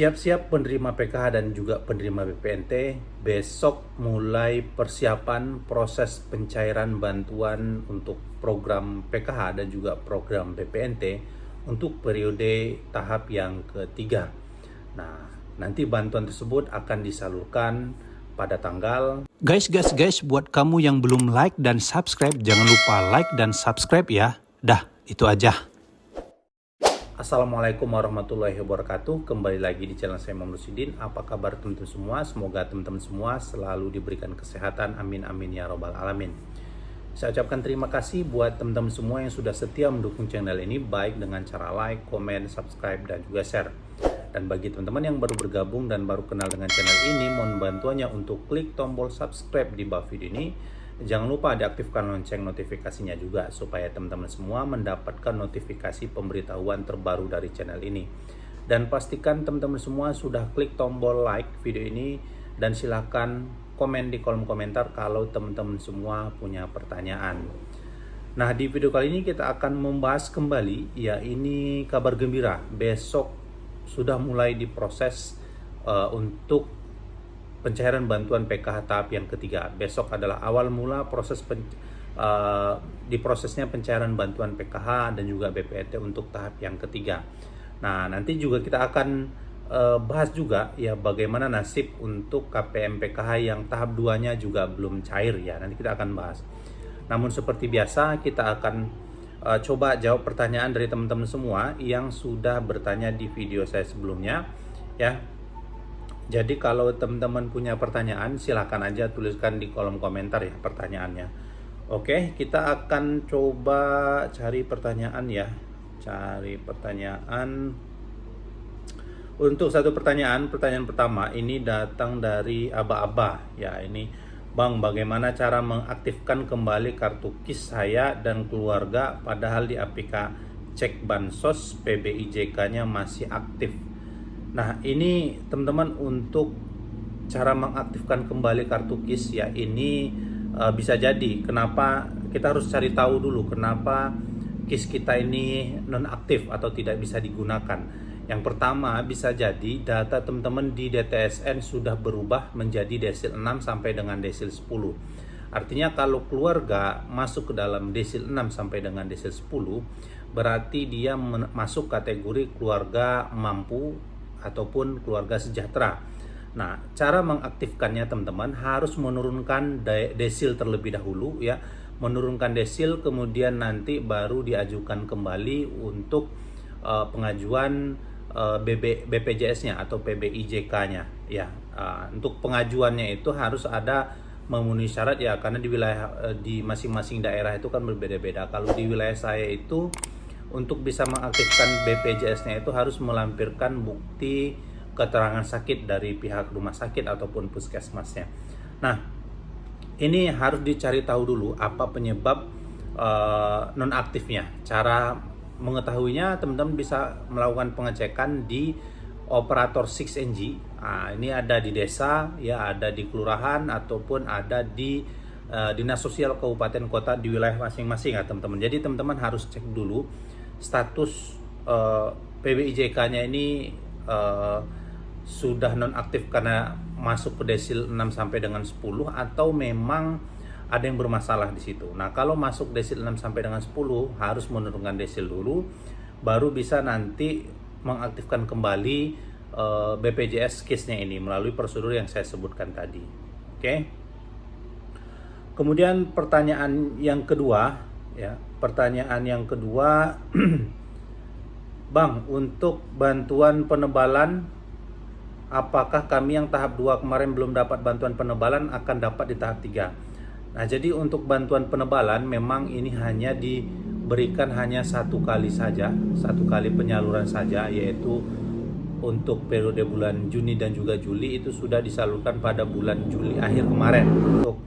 Siap-siap penerima PKH dan juga penerima BPNT, besok mulai persiapan proses pencairan bantuan untuk program PKH dan juga program BPNT untuk periode tahap yang ketiga. Nah, nanti bantuan tersebut akan disalurkan pada tanggal. Guys, buat kamu yang belum like dan subscribe, jangan lupa like dan subscribe ya. Dah, itu aja. Assalamualaikum warahmatullahi wabarakatuh. Kembali lagi di channel saya Muhammad Rusidin. Apa kabar teman-teman semua? Semoga teman-teman semua selalu diberikan kesehatan. Amin amin ya robbal alamin. Saya ucapkan terima kasih buat teman-teman semua yang sudah setia mendukung channel ini, baik dengan cara like, komen, subscribe, dan juga share. Dan bagi teman-teman yang baru bergabung dan baru kenal dengan channel ini, mohon bantuannya untuk klik tombol subscribe di bawah video ini. Jangan lupa diaktifkan lonceng notifikasinya juga supaya teman-teman semua mendapatkan notifikasi pemberitahuan terbaru dari channel ini. Dan pastikan teman-teman semua sudah klik tombol like video ini dan silahkan komen di kolom komentar kalau teman-teman semua punya pertanyaan. Nah, di video kali ini kita akan membahas kembali, ya, ini kabar gembira. Besok sudah mulai diproses untuk pencairan bantuan PKH tahap yang ketiga. Besok adalah awal mula diprosesnya pencairan bantuan PKH dan juga BPNT untuk tahap yang ketiga. Nah, nanti juga kita akan bahas juga ya bagaimana nasib untuk KPM PKH yang tahap 2-nya juga belum cair ya. Nanti kita akan bahas. Namun seperti biasa kita akan coba jawab pertanyaan dari teman-teman semua yang sudah bertanya di video saya sebelumnya ya. Jadi kalau teman-teman punya pertanyaan, silahkan aja tuliskan di kolom komentar ya pertanyaannya. Oke, kita akan coba cari pertanyaan ya. Cari pertanyaan. Untuk satu pertanyaan pertama ini datang dari Aba-Aba. Ya, ini Bang, bagaimana cara mengaktifkan kembali kartu KIS saya dan keluarga padahal di APK cek bansos PBIJK-nya masih aktif? Nah, ini teman-teman untuk cara mengaktifkan kembali kartu KIS ya, ini bisa jadi kenapa kita harus cari tahu dulu kenapa KIS kita ini nonaktif atau tidak bisa digunakan. Yang pertama, bisa jadi data teman-teman di DTSN sudah berubah menjadi desil 6 sampai dengan desil 10. Artinya kalau keluarga masuk ke dalam desil 6 sampai dengan desil 10, berarti dia masuk kategori keluarga mampu ataupun keluarga sejahtera. Nah, cara mengaktifkannya teman-teman harus menurunkan desil terlebih dahulu ya, menurunkan desil kemudian nanti baru diajukan kembali untuk pengajuan BPJS-nya atau PBIJK-nya ya. Untuk pengajuannya itu harus ada memenuhi syarat ya, karena di wilayah di masing-masing daerah itu kan berbeda-beda. Kalau di wilayah saya itu untuk bisa mengaktifkan BPJS-nya itu harus melampirkan bukti keterangan sakit dari pihak rumah sakit ataupun puskesmasnya. Nah, ini harus dicari tahu dulu apa penyebab nonaktifnya. Cara mengetahuinya teman-teman bisa melakukan pengecekan di operator 6NG. Nah, ini ada di desa, ya, ada di kelurahan ataupun ada di dinas sosial kabupaten kota di wilayah masing-masing ya teman-teman. Jadi teman-teman harus cek dulu status PBIJK-nya ini sudah nonaktif karena masuk ke desil 6 sampai dengan 10 atau memang ada yang bermasalah di situ. Nah, kalau masuk desil 6 sampai dengan 10 harus menurunkan desil dulu, baru bisa nanti mengaktifkan kembali BPJS KIS-nya ini melalui prosedur yang saya sebutkan tadi. Oke. Kemudian pertanyaan yang kedua ya, Bang, untuk bantuan penebalan, apakah kami yang tahap 2 kemarin belum dapat bantuan penebalan akan dapat di tahap 3? Nah, jadi untuk bantuan penebalan memang ini hanya diberikan hanya satu kali saja, satu kali penyaluran saja, yaitu untuk periode bulan Juni dan juga Juli itu sudah disalurkan pada bulan Juli akhir kemarin. Untuk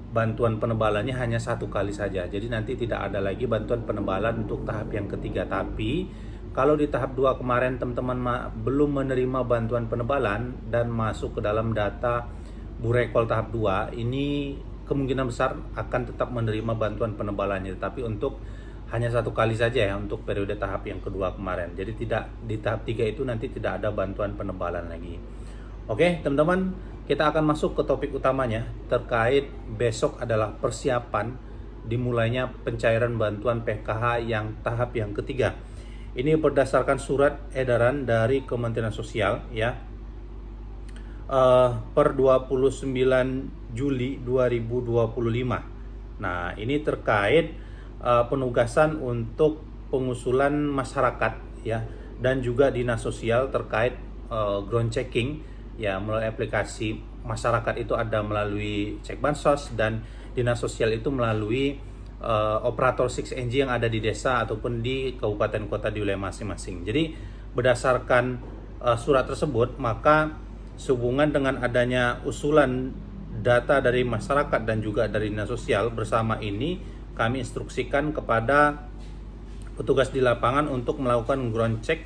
bantuan penebalannya hanya satu kali saja, jadi nanti tidak ada lagi bantuan penebalan untuk tahap yang ketiga. Tapi kalau di tahap 2 kemarin teman-teman belum menerima bantuan penebalan dan masuk ke dalam data Burekol tahap 2, ini kemungkinan besar akan tetap menerima bantuan penebalannya. Tapi untuk hanya 1 kali saja ya untuk periode tahap yang kedua kemarin. Jadi tidak di tahap 3 itu nanti tidak ada bantuan penebalan lagi. Oke, teman-teman, kita akan masuk ke topik utamanya terkait besok adalah persiapan dimulainya pencairan bantuan PKH yang tahap yang ketiga. Ini berdasarkan surat edaran dari Kementerian Sosial ya. Per 29 Juli 2025. Nah, ini terkait penugasan untuk pengusulan masyarakat ya, dan juga dinas sosial terkait ground checking ya, melalui aplikasi. Masyarakat itu ada melalui cek bansos dan dinas sosial itu melalui operator 6NG yang ada di desa ataupun di kabupaten kota di wilayah masing-masing. Jadi berdasarkan surat tersebut, maka sehubungan dengan adanya usulan data dari masyarakat dan juga dari dinas sosial, bersama ini kami instruksikan kepada petugas di lapangan untuk melakukan ground check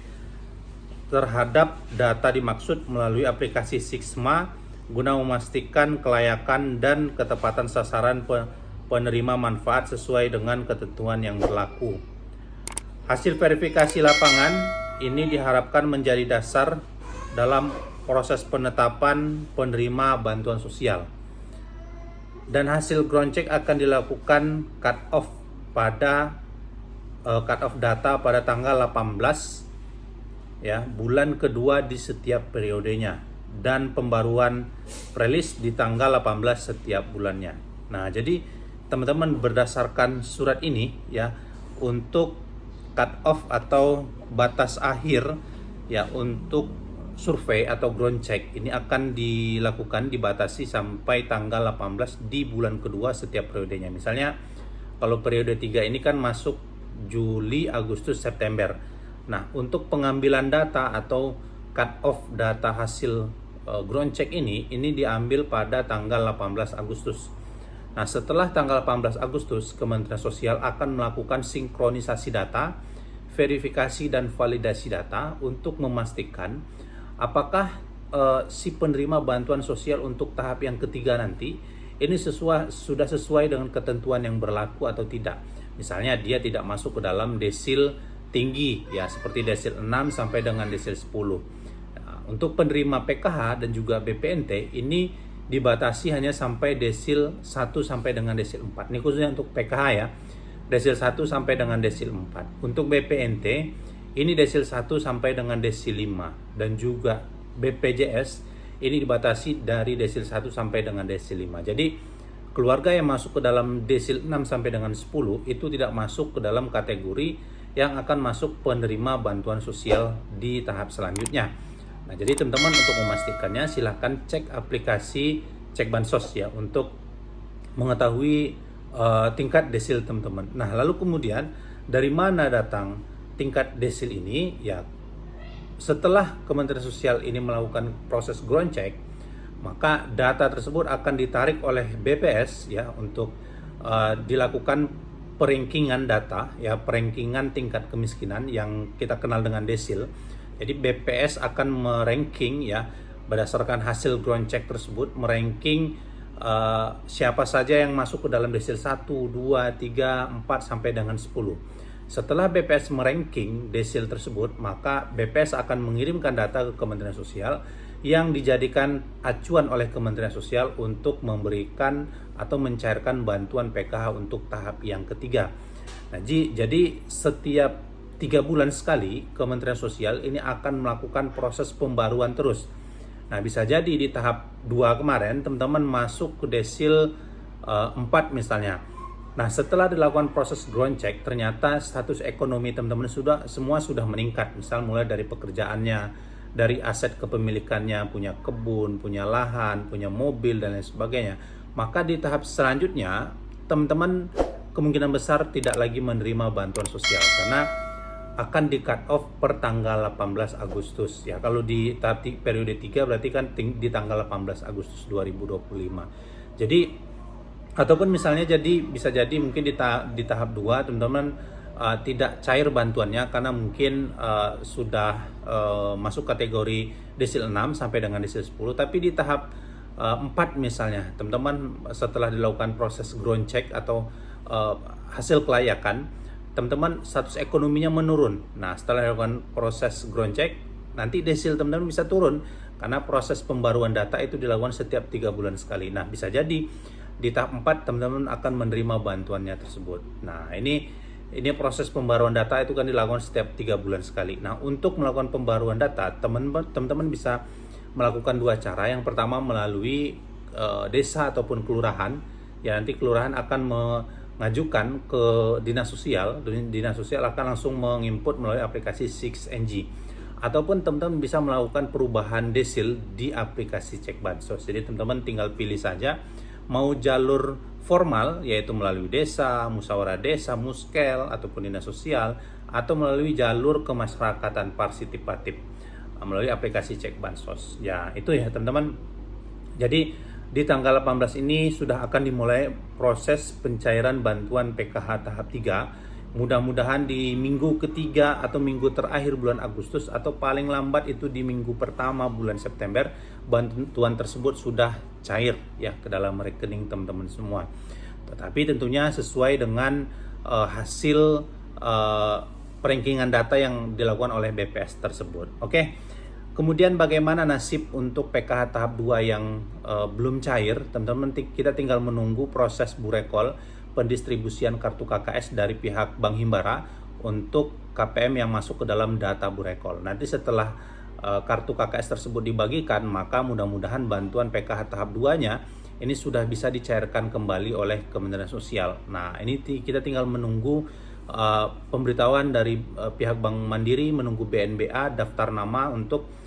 terhadap data dimaksud melalui aplikasi Sixma guna memastikan kelayakan dan ketepatan sasaran penerima manfaat sesuai dengan ketentuan yang berlaku. Hasil verifikasi lapangan ini diharapkan menjadi dasar dalam proses penetapan penerima bantuan sosial. Dan hasil ground check akan dilakukan cut off data pada tanggal 18 ya, bulan kedua di setiap periodenya, dan pembaruan release di tanggal 18 setiap bulannya. Nah, jadi teman-teman berdasarkan surat ini ya, untuk cut off atau batas akhir ya untuk survei atau ground check ini akan dilakukan, dibatasi sampai tanggal 18 di bulan kedua setiap periodenya. Misalnya kalau periode 3 ini kan masuk Juli, Agustus, September. Nah, untuk pengambilan data atau cut off data hasil ground check ini diambil pada tanggal 18 Agustus. Nah, setelah tanggal 18 Agustus, Kementerian Sosial akan melakukan sinkronisasi data, verifikasi dan validasi data untuk memastikan apakah si penerima bantuan sosial untuk tahap yang ketiga nanti ini sudah sesuai dengan ketentuan yang berlaku atau tidak. Misalnya dia tidak masuk ke dalam desil tinggi ya, seperti desil 6 sampai dengan desil 10. Nah, untuk penerima PKH dan juga BPNT ini dibatasi hanya sampai desil 1 sampai dengan desil 4. Ini khususnya untuk PKH ya. Desil 1 sampai dengan desil 4. Untuk BPNT ini desil 1 sampai dengan desil 5, dan juga BPJS ini dibatasi dari desil 1 sampai dengan desil 5. Jadi keluarga yang masuk ke dalam desil 6 sampai dengan 10 itu tidak masuk ke dalam kategori yang akan masuk penerima bantuan sosial di tahap selanjutnya. Nah, jadi teman-teman untuk memastikannya silahkan cek aplikasi cek bansos ya untuk mengetahui tingkat desil teman-teman. Nah, lalu kemudian dari mana datang tingkat desil ini ya? Setelah Kementerian Sosial ini melakukan proses ground check, maka data tersebut akan ditarik oleh BPS ya untuk dilakukan perankingan data ya, perankingan tingkat kemiskinan yang kita kenal dengan desil. Jadi BPS akan meranking ya berdasarkan hasil ground check tersebut, meranking siapa saja yang masuk ke dalam desil 1, 2, 3, 4 sampai dengan 10. Setelah BPS meranking desil tersebut, maka BPS akan mengirimkan data ke Kementerian Sosial yang dijadikan acuan oleh Kementerian Sosial untuk memberikan atau mencairkan bantuan PKH untuk tahap yang ketiga. Nah, jadi setiap 3 bulan sekali Kementerian Sosial ini akan melakukan proses pembaruan terus. Nah, bisa jadi di tahap 2 kemarin teman-teman masuk ke desil 4 misalnya. Nah, setelah dilakukan proses ground check, ternyata status ekonomi teman-teman semua sudah meningkat. Misal mulai dari pekerjaannya, dari aset kepemilikannya, punya kebun, punya lahan, punya mobil dan lain sebagainya. Maka di tahap selanjutnya, teman-teman kemungkinan besar tidak lagi menerima bantuan sosial karena akan di cut off per tanggal 18 Agustus ya. Kalau di tahap periode 3 berarti kan di tanggal 18 Agustus 2025. Jadi ataupun misalnya bisa jadi mungkin di tahap 2 teman-teman tidak cair bantuannya karena mungkin sudah masuk kategori desil 6 sampai dengan desil 10, tapi di tahap 4 misalnya teman-teman setelah dilakukan proses ground check atau hasil kelayakan, teman-teman status ekonominya menurun. Nah, setelah dilakukan proses ground check, nanti desil teman-teman bisa turun karena proses pembaruan data itu dilakukan setiap 3 bulan sekali. Nah, bisa jadi di tahap 4 teman-teman akan menerima bantuannya tersebut. Nah, ini proses pembaruan data itu kan dilakukan setiap 3 bulan sekali. Nah, untuk melakukan pembaruan data, teman-teman bisa melakukan 2 cara. Yang pertama melalui desa ataupun kelurahan. Ya, nanti kelurahan akan mengajukan ke dinas sosial. Dinas sosial akan langsung menginput melalui aplikasi 6NG. Ataupun teman-teman bisa melakukan perubahan desil di aplikasi Cek Bansos. Jadi teman-teman tinggal pilih saja mau jalur formal, yaitu melalui desa, musyawarah desa, muskel, ataupun dinas sosial, atau melalui jalur kemasyarakatan partisipatif melalui aplikasi Cek Bansos. Ya, itu ya teman-teman. Jadi di tanggal 18 ini sudah akan dimulai proses pencairan bantuan PKH tahap 3. Mudah-mudahan di minggu ketiga atau minggu terakhir bulan Agustus atau paling lambat itu di minggu pertama bulan September, bantuan tersebut sudah cair ya ke dalam rekening teman-teman semua. Tetapi tentunya sesuai dengan hasil perankingan data yang dilakukan oleh BPS tersebut. Oke. Kemudian bagaimana nasib untuk PKH tahap 2 yang belum cair? Teman-teman, kita tinggal menunggu proses burekol pendistribusian kartu KKS dari pihak Bank Himbara untuk KPM yang masuk ke dalam data burekol. Nanti setelah kartu KKS tersebut dibagikan, maka mudah-mudahan bantuan PKH tahap 2-nya ini sudah bisa dicairkan kembali oleh Kementerian Sosial. Nah, ini kita tinggal menunggu pemberitahuan dari pihak Bank Mandiri, menunggu BNBA daftar nama untuk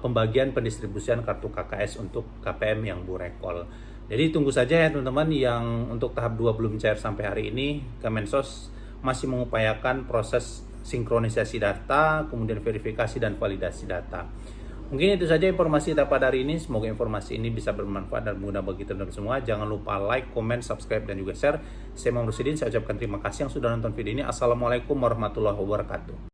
pembagian pendistribusian kartu KKS untuk KPM yang burekol. Jadi tunggu saja ya teman-teman, yang untuk tahap 2 belum cair sampai hari ini. Kemensos masih mengupayakan proses sinkronisasi data, kemudian verifikasi dan validasi data. Mungkin itu saja informasi kita pada hari ini. Semoga informasi ini bisa bermanfaat dan berguna bagi teman-teman semua. Jangan lupa like, comment, subscribe, dan juga share. Saya Muhammad Rusidin, saya ucapkan terima kasih yang sudah nonton video ini. Assalamualaikum warahmatullahi wabarakatuh.